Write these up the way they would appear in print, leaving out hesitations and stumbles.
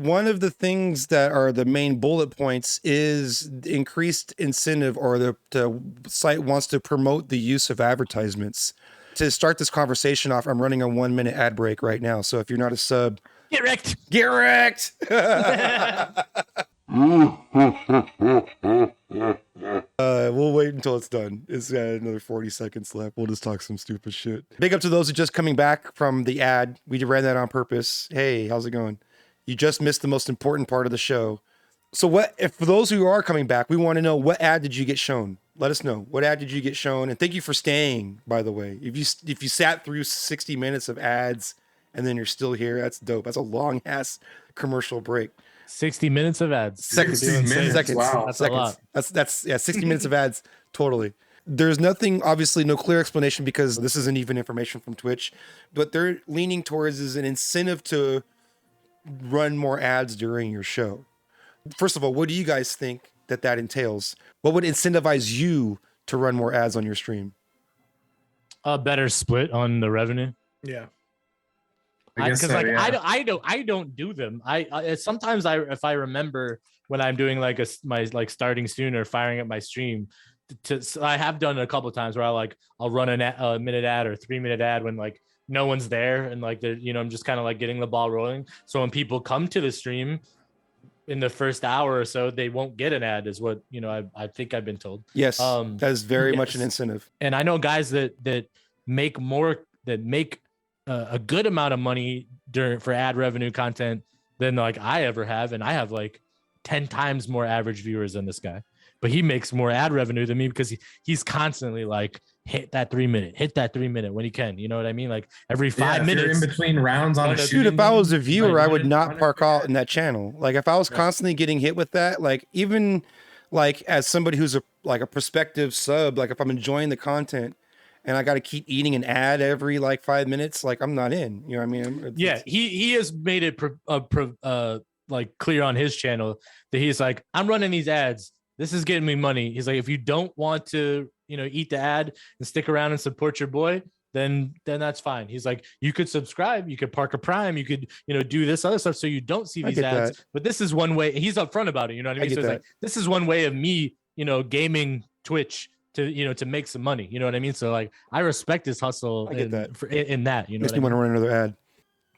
One of the things that are the main bullet points is increased incentive, or the site wants to promote the use of advertisements. To start this conversation off, I'm running a 1-minute ad break right now. So if you're not a sub, get wrecked. Get wrecked. We'll wait until it's done. It's got another 40 seconds left. We'll just talk some stupid shit. Big up to those who just coming back from the ad. We ran that on purpose. Hey, how's it going? You just missed the most important part of the show. So for those who are coming back, we want to know, what ad did you get shown? Let us know. What ad did you get shown? And thank you for staying, by the way. If you sat through 60 minutes of ads and then you're still here, that's dope. That's a long ass commercial break. 60 minutes of ads. Seconds. Wow. That's seconds. A lot. That's 60 minutes of ads. Totally. There's nothing, obviously no clear explanation, because this isn't even information from Twitch, but they're leaning towards is an incentive to run more ads during your show. First of all, what do you guys think that entails? What would incentivize you to run more ads on your stream? A better split on the revenue. Yeah. Because I don't do them. I sometimes if I remember when I'm doing like my starting soon or firing up my stream, I have done it a couple of times where I'll run a minute ad or 3-minute ad when like no one's there, and like I'm just kind of like getting the ball rolling. So when people come to the stream in the first hour or so, they won't get an ad, is what I think I've been told. Yes, that is very much an incentive. And I know guys that make a good amount of money for ad revenue content than like I ever have, and I have like 10 times more average viewers than this guy, but he makes more ad revenue than me because he's constantly like hit that 3-minute when he can, you know what I mean? Like every 5 minutes in between rounds on a shoot. If I was a viewer, I would not park out in that channel. Like if I was constantly getting hit with that, like even like as somebody who's a prospective sub, like if I'm enjoying the content and I got to keep eating an ad every like 5 minutes, like I'm not in, you know what I mean? He has made it like clear on his channel that he's like, I'm running these ads. This is getting me money. He's like, if you don't want to, eat the ad and stick around and support your boy, then that's fine. He's like, you could subscribe, you could park a Prime, you could, do this other stuff so you don't see these ads. That. But this is one way. He's upfront about it. You know what I mean? So it's like, this is one way of me, gaming Twitch to make some money. You know what I mean? So like, I respect his hustle in that. Makes me want to run another ad.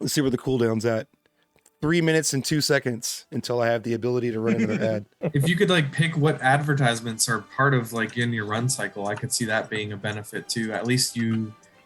Let's see where the cooldown's at. 3 minutes and 2 seconds until I have the ability to run another ad. If you could like pick what advertisements are part of like in your run cycle, I could see that being a benefit too. At least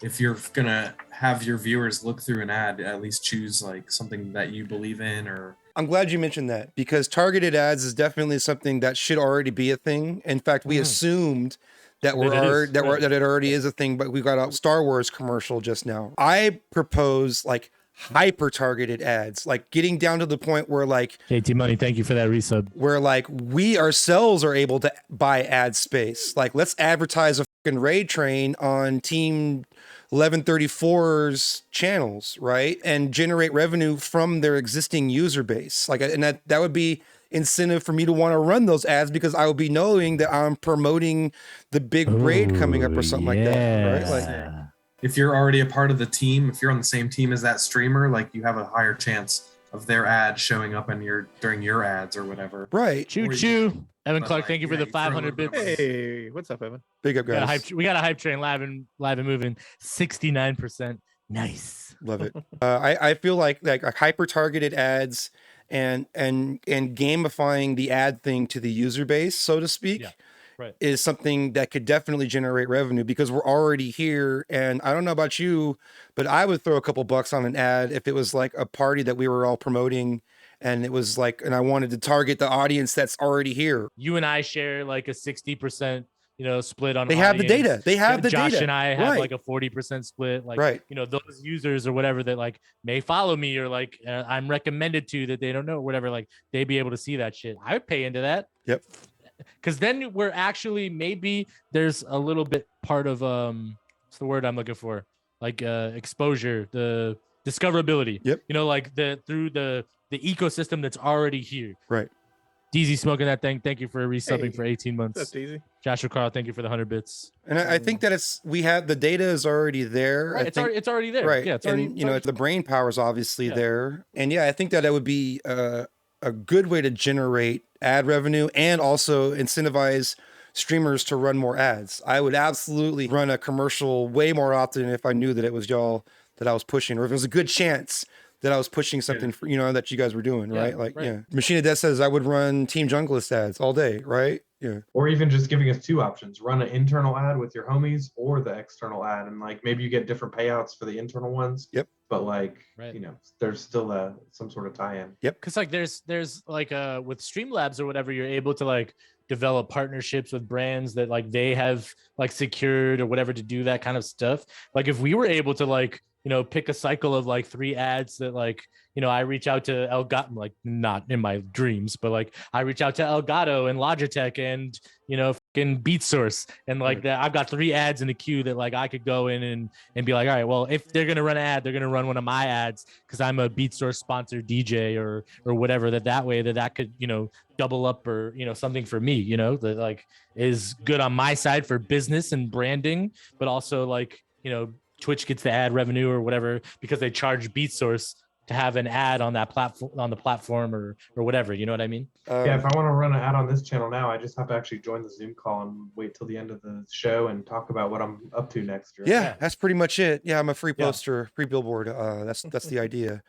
if you're gonna have your viewers look through an ad, at least choose like something that you believe in. Or I'm glad you mentioned that, because targeted ads is definitely something that should already be a thing. In fact, we assumed that it already is a thing, but we got a Star Wars commercial just now. I propose like hyper targeted ads, like getting down to the point where like KT Money, thank you for that resub, where like we ourselves are able to buy ad space. Like let's advertise a fucking raid train on Team 1134's channels, right, and generate revenue from their existing user base. Like, and that would be incentive for me to want to run those ads, because I will be knowing that I'm promoting the big raid coming up or something like that, right? Like, if you're already a part of the team, if you're on the same team as that streamer, like you have a higher chance of their ad showing up in during your ads or whatever. Right. Choo. Evan Clark, thank you for the 500 bits. Hey, what's up, Evan? Big up, guys. We got a hype train live and moving. 69%. Nice. Love it. I feel like hyper targeted ads and gamifying the ad thing to the user base, so to speak. Yeah. Right. Is something that could definitely generate revenue, because we're already here. And I don't know about you, but I would throw a couple bucks on an ad if it was like a party that we were all promoting, and it was like, and I wanted to target the audience that's already here. You and I share like a 60% split on they audience. have the data. They have the Josh data. And I have like a 40% split. Like, those users or whatever that like may follow me, or like I'm recommended to, that they don't know, whatever, like they'd be able to see that shit. I would pay into that. Yep. Because then we're actually, maybe there's a little bit part of what's the word I'm looking for, like exposure, the discoverability. Yep. Like through the ecosystem that's already here. Right. DZ smoking that thing. Thank you for resubbing for 18 months. That's easy. Joshua Carl, thank you for the 100 bits. And I think that we have the data is already there. Right, it's already there. Right. Yeah, it's already, and the brain power is obviously Yeah. there. And yeah, I think that would be a good way to generate ad revenue and also incentivize streamers to run more ads. I would absolutely run a commercial way more often if I knew that it was y'all that I was pushing, or if it was a good chance that I was pushing something for, that you guys were doing, right? Like, Machine of Death says I would run Team Junglist ads all day, right? Yeah. Or even just giving us two options: run an internal ad with your homies, or the external ad, and like maybe you get different payouts for the internal ones. Yep. But like, there's still some sort of tie-in. Yep. Because like there's like with Streamlabs or whatever, you're able to like develop partnerships with brands that like they have like secured or whatever to do that kind of stuff. Like if we were able to like pick a cycle of like 3 ads that like, I reach out to Elgato, like not in my dreams, but like I reach out to Elgato and Logitech and, fucking Beat Source. And like that, I've got 3 ads in the queue that like I could go in and be like, all right, well, if they're going to run an ad, they're going to run one of my ads because I'm a Beat Source sponsored DJ or whatever, that way that could, double up or, something for me, that like is good on my side for business and branding, but also like, Twitch gets the ad revenue or whatever because they charge Beat Source to have an ad on that platform, on the platform or whatever. You know what I mean? Yeah. If I want to run an ad on this channel now, I just have to actually join the Zoom call and wait till the end of the show and talk about what I'm up to next year. Yeah, that's pretty much it. Yeah, I'm a free poster, free billboard. That's the idea.